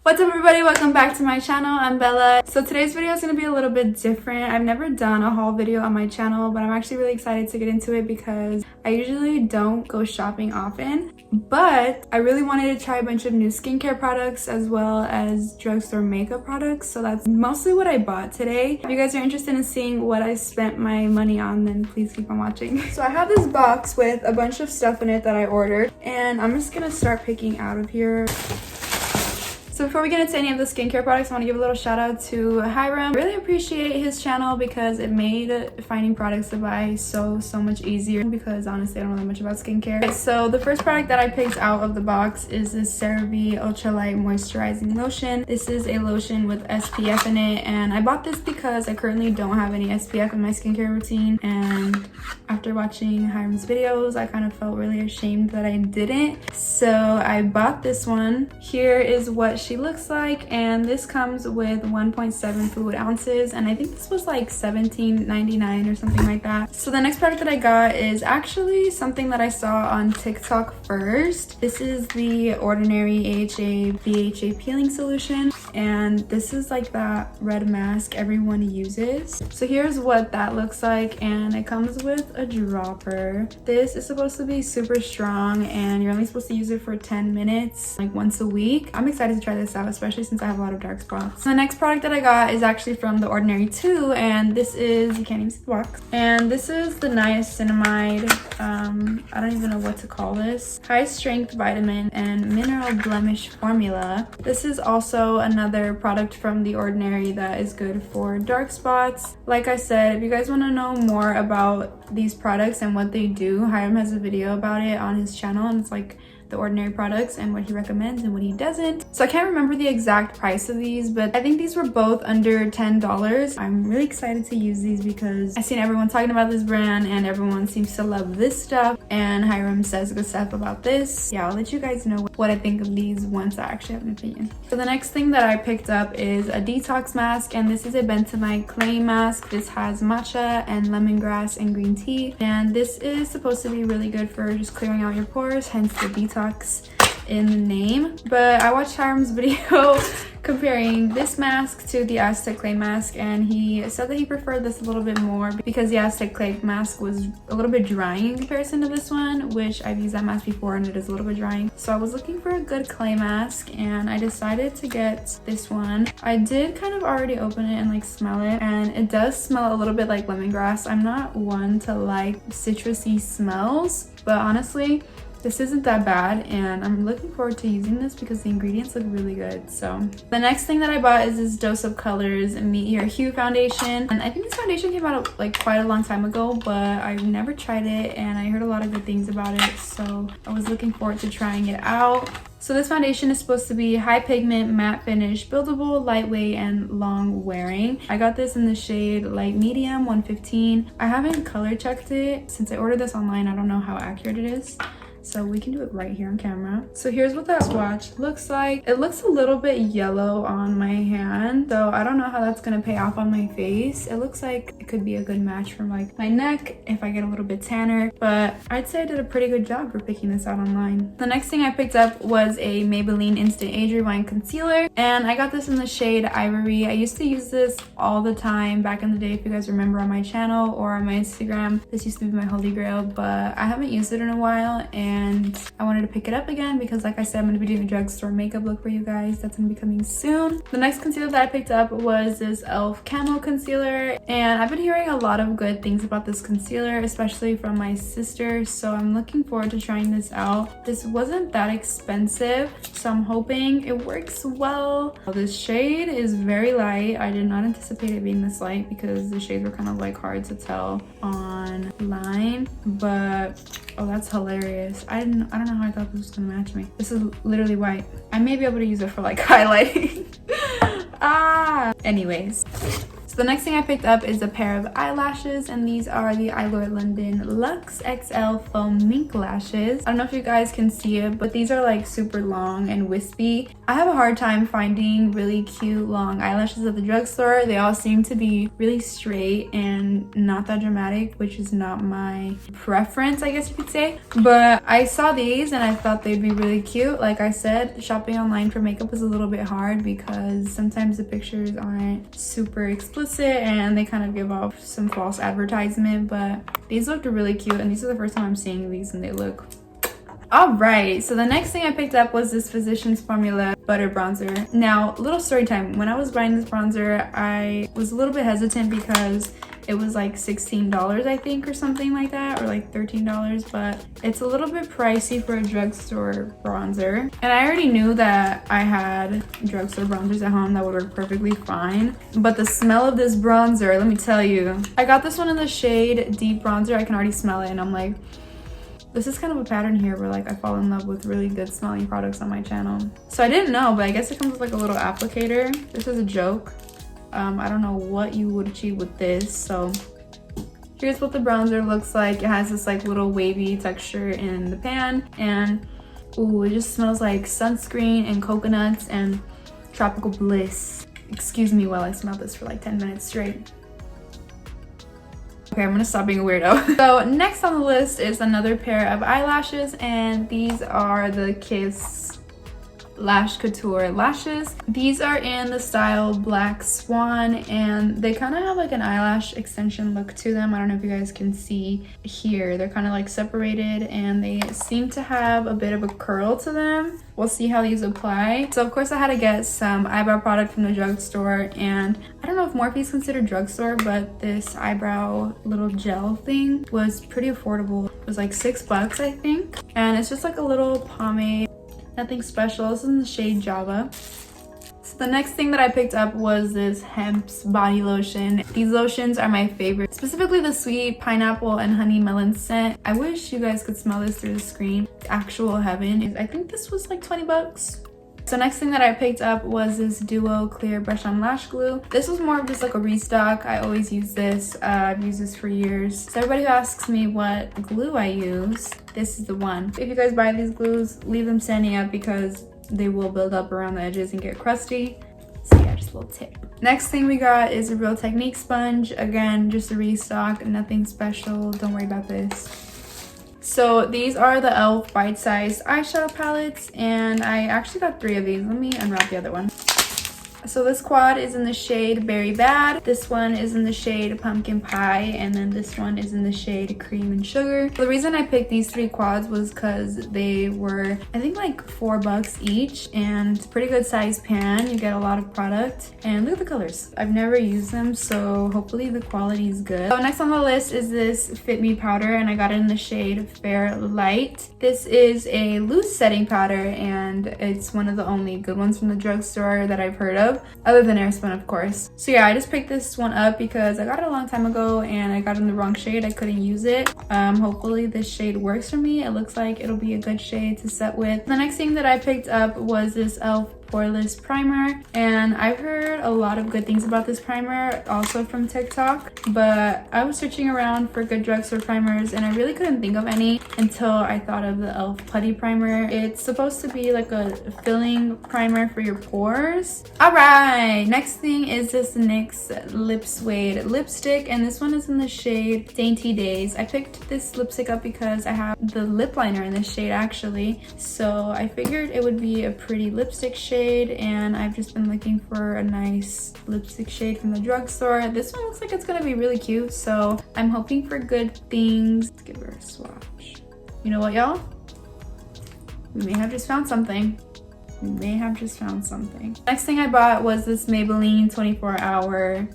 What's up everybody, welcome back to my channel. I'm Bella. So today's video is going to be a little bit different. I've never done a haul video on my channel, but I'm actually really excited to get into it because I usually don't go shopping often, but I really wanted to try a bunch of new skincare products as well as drugstore makeup products. So that's mostly what I bought today. If you guys are interested in seeing what I spent my money on, then please keep on watching. So I have this box with a bunch of stuff in it that I ordered, and I'm just gonna start picking out of here. So before we get into any of the skincare products, I want to give a little shout out to Hiram. I really appreciate his channel because it made finding products to buy so much easier, because honestly I don't know that much about skincare. So the first product that I picked out of the box is this CeraVe Ultralight Moisturizing Lotion. This is a lotion with SPF in it, and I bought this because I currently don't have any SPF in my skincare routine, and after watching Hiram's videos I kind of felt really ashamed that I didn't. So I bought this one. Here is what she looks like, and this comes with 1.7 fluid ounces, and I think this was like $17.99 or something like that. So the next product that I got is actually something that I saw on TikTok first. This is the Ordinary AHA BHA peeling solution, and this is like that red mask everyone uses. So here's what that looks like, and it comes with a dropper. This is supposed to be super strong, and you're only supposed to use it for 10 minutes, like once a week. I'm excited to try this out, especially since I have a lot of dark spots. The next product that I got is actually from The Ordinary too, and this is, you can't even see the box, and this is the Niacinamide, I don't even know what to call this, high strength vitamin and mineral blemish formula. This is also another product from The Ordinary that is good for dark spots. Like I said, if you guys want to know more about these products and what they do, Hiram has a video about it on his channel, and it's like The Ordinary products and what he recommends and what he doesn't. So I can't remember the exact price of these, but I think these were both under $10. I'm really excited to use these because I've seen everyone talking about this brand and everyone seems to love this stuff, and Hiram says good stuff about this. Yeah, I'll let you guys know what I think of these once I actually have an opinion. So the next thing that I picked up is a detox mask, and this is a bentonite clay mask. This has matcha and lemongrass and green tea, and this is supposed to be really good for just clearing out your pores, hence the detox in the name. But I watched Hiram's video comparing this mask to the Aztec clay mask, and he said that he preferred this a little bit more because the Aztec clay mask was a little bit drying in comparison to this one, which I've used that mask before and it is a little bit drying. So I was looking for a good clay mask and I decided to get this one. I did kind of already open it and like smell it, and it does smell a little bit like lemongrass. I'm not one to like citrusy smells, but honestly this isn't that bad, and I'm looking forward to using this because the ingredients look really good. So the next thing that I bought is this Dose of Colors Meet Your Hue foundation, and I think this foundation came out like quite a long time ago, but I've never tried it and I heard a lot of good things about it, so I was looking forward to trying it out. So this foundation is supposed to be high pigment, matte finish, buildable, lightweight, and long wearing. I got this in the shade light medium 115. I haven't color checked it since I ordered this online. I don't know how accurate it is, so we can do it right here on camera. So here's what that swatch looks like. It looks a little bit yellow on my hand, so I don't know how that's gonna pay off on my face. It looks like it could be a good match for like my neck if I get a little bit tanner, but I'd say I did a pretty good job for picking this out online. The next thing I picked up was a Maybelline Instant Age Rewind Concealer, and I got this in the shade Ivory. I used to use this all the time back in the day, if you guys remember on my channel or on my Instagram. This used to be my holy grail, but I haven't used it in a while, and I wanted to pick it up again because, like I said, I'm going to be doing a drugstore makeup look for you guys. That's going to be coming soon. The next concealer that I picked up was this e.l.f. Camo Concealer, and I've been hearing a lot of good things about this concealer, especially from my sister, so I'm looking forward to trying this out. This wasn't that expensive, so I'm hoping it works well. This shade is very light. I did not anticipate it being this light because the shades were kind of like hard to tell online, but oh, that's hilarious. I don't know how I thought this was gonna match me. This is literally white. I may be able to use it for like highlighting. Anyways, So the next thing I picked up is a pair of eyelashes, and these are the Eyebrow London Luxe XL Foam Mink Lashes. I don't know if you guys can see it, but these are like super long and wispy. I have a hard time finding really cute long eyelashes at the drugstore. They all seem to be really straight and not that dramatic, which is not my preference, I guess you could say. But I saw these and I thought they'd be really cute. Like I said, shopping online for makeup is a little bit hard because sometimes the pictures aren't super explicit and they kind of give off some false advertisement, but these looked really cute, and these are the first time I'm seeing these and they look alright. So the next thing I picked up was this Physicians Formula Butter Bronzer. Now, little story time. When I was buying this bronzer, I was a little bit hesitant because it was like $16, I think, or something like that, or like $13, but it's a little bit pricey for a drugstore bronzer. And I already knew that I had drugstore bronzers at home that would work perfectly fine, but the smell of this bronzer, let me tell you. I got this one in the shade Deep Bronzer. I can already smell it and I'm like, this is kind of a pattern here where like I fall in love with really good smelling products on my channel. So I didn't know, but I guess it comes with like a little applicator. This is a joke. I don't know what you would achieve with this. So here's what the bronzer looks like. It has this like little wavy texture in the pan, and ooh, it just smells like sunscreen and coconuts and tropical bliss. Excuse me while I smell this for like 10 minutes straight. Okay, I'm gonna stop being a weirdo. So next on the list is another pair of eyelashes, and these are the Kiss Lash Couture lashes. These are in the style Black Swan, and they kind of have like an eyelash extension look to them. I don't know if you guys can see here. They're kind of like separated and they seem to have a bit of a curl to them. We'll see how these apply. So of course I had to get some eyebrow product from the drugstore, and I don't know if Morphe's considered drugstore, but this eyebrow little gel thing was pretty affordable. It was like $6, I think. And it's just like a little pomade. Nothing special. This is in the shade Java. So the next thing that I picked up was this Hemp's body lotion. These lotions are my favorite, specifically the sweet pineapple and honey melon scent. I wish you guys could smell this through the screen. It's actual heaven. I think this was like $20. So next thing that I picked up was this Duo Clear Brush On Lash Glue. This was more of just like a restock. I always use this. I've used this for years. So everybody who asks me what glue I use, this is the one. If you guys buy these glues, leave them standing up because they will build up around the edges and get crusty. So yeah, just a little tip. Next thing we got is a Real Technique sponge. Again, just a restock, nothing special. Don't worry about this. So these are the e.l.f. bite-sized eyeshadow palettes, and I actually got 3 of these. Let me unwrap the other one. So this quad is in the shade Berry Bad. This one is in the shade Pumpkin Pie, and then this one is in the shade Cream and Sugar. The reason I picked these 3 quads was because they were, I think, like $4 each, and pretty good size pan. You get a lot of product, and look at the colors. I've never used them, so hopefully the quality is good. So next on the list is this Fit Me powder, and I got it in the shade Fair Light. This is a loose setting powder, and it's one of the only good ones from the drugstore that I've heard of, other than Airspun, of course. So yeah, I just picked this one up because I got it a long time ago and I got it in the wrong shade. I couldn't use it. Hopefully this shade works for me. It looks like it'll be a good shade to set with. The next thing that I picked up was this e.l.f. Poreless Primer, and I've heard a lot of good things about this primer, also from TikTok, but I was searching around for good drugstore primers and I really couldn't think of any until I thought of the e.l.f. Putty Primer. It's supposed to be like a filling primer for your pores. Alright, next thing is this NYX Lip Suede Lipstick, and this one is in the shade Dainty Days. I picked this lipstick up because I have the lip liner in this shade actually, so I figured it would be a pretty lipstick shade, and I've just been looking for a nice lipstick shade from the drugstore. This one looks like it's gonna be really cute, so I'm hoping for good things. Let's give her a swatch. You know what, y'all? We may have just found something. We may have just found something. Next thing I bought was this Maybelline 24-Hour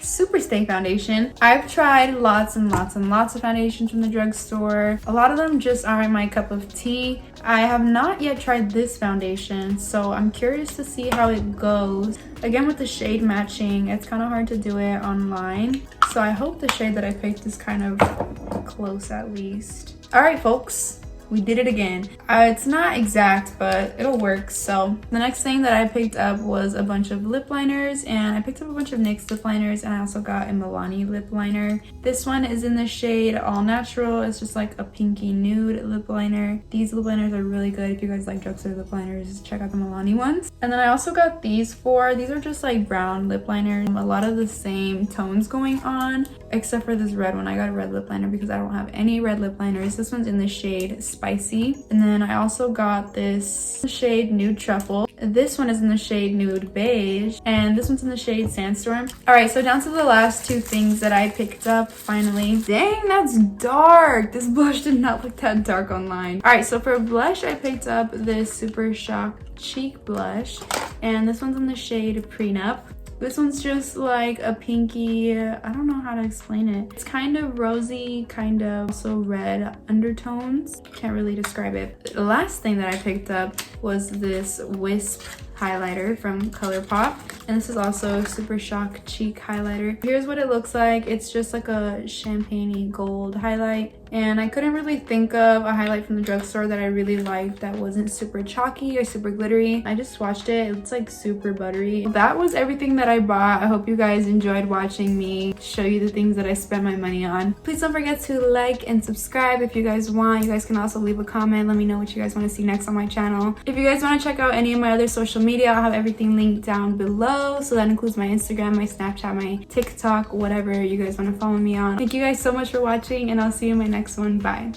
Super Stay Foundation. I've tried lots and lots and lots of foundations from the drugstore. A lot of them just aren't my cup of tea. I have not yet tried this foundation, so I'm curious to see how it goes. Again, with the shade matching, it's kind of hard to do it online. So I hope the shade that I picked is kind of close at least. All right, folks. we did it again. It's not exact, but it'll work. So the next thing that I picked up was a bunch of lip liners, and I picked up a bunch of NYX lip liners, and I also got a Maybelline lip liner. This one is in the shade All Natural. It's just like a pinky nude lip liner. These lip liners are really good. If you guys like drugstore lip liners, check out the Maybelline ones. And then I also got these four. These are just like brown lip liners. A lot of the same tones going on, except for this red one. I got a red lip liner because I don't have any red lip liners. This one's in the shade Spicy. And then I also got this shade Nude Truffle. This one is in the shade Nude Beige, and this one's in the shade Sandstorm. All right, so down to the last two things that I picked up finally. Dang, that's dark. This blush did not look that dark online. All right, so for blush, I picked up this Super Shock Cheek blush, and this one's in the shade Prenup. This one's just like a pinky, I don't know how to explain it. It's kind of rosy, kind of also red undertones. Can't really describe it. The last thing that I picked up was this Wisp highlighter from ColourPop, and this is also Super Shock Cheek highlighter. Here's what it looks like. It's just like a champagne-y gold highlight, and I couldn't really think of a highlight from the drugstore that I really liked that wasn't super chalky or super glittery. I just swatched it. It's like super buttery. That was everything that I bought. I hope you guys enjoyed watching me show you the things that I spent my money on. Please don't forget to like and subscribe if you guys want. You guys can also leave a comment. Let me know what you guys want to see next on my channel. If you guys want to check out any of my other social media, I'll have everything linked down below. So that includes my Instagram, my Snapchat, my TikTok, whatever you guys want to follow me on. Thank you guys so much for watching, and I'll see you in my next one. Bye.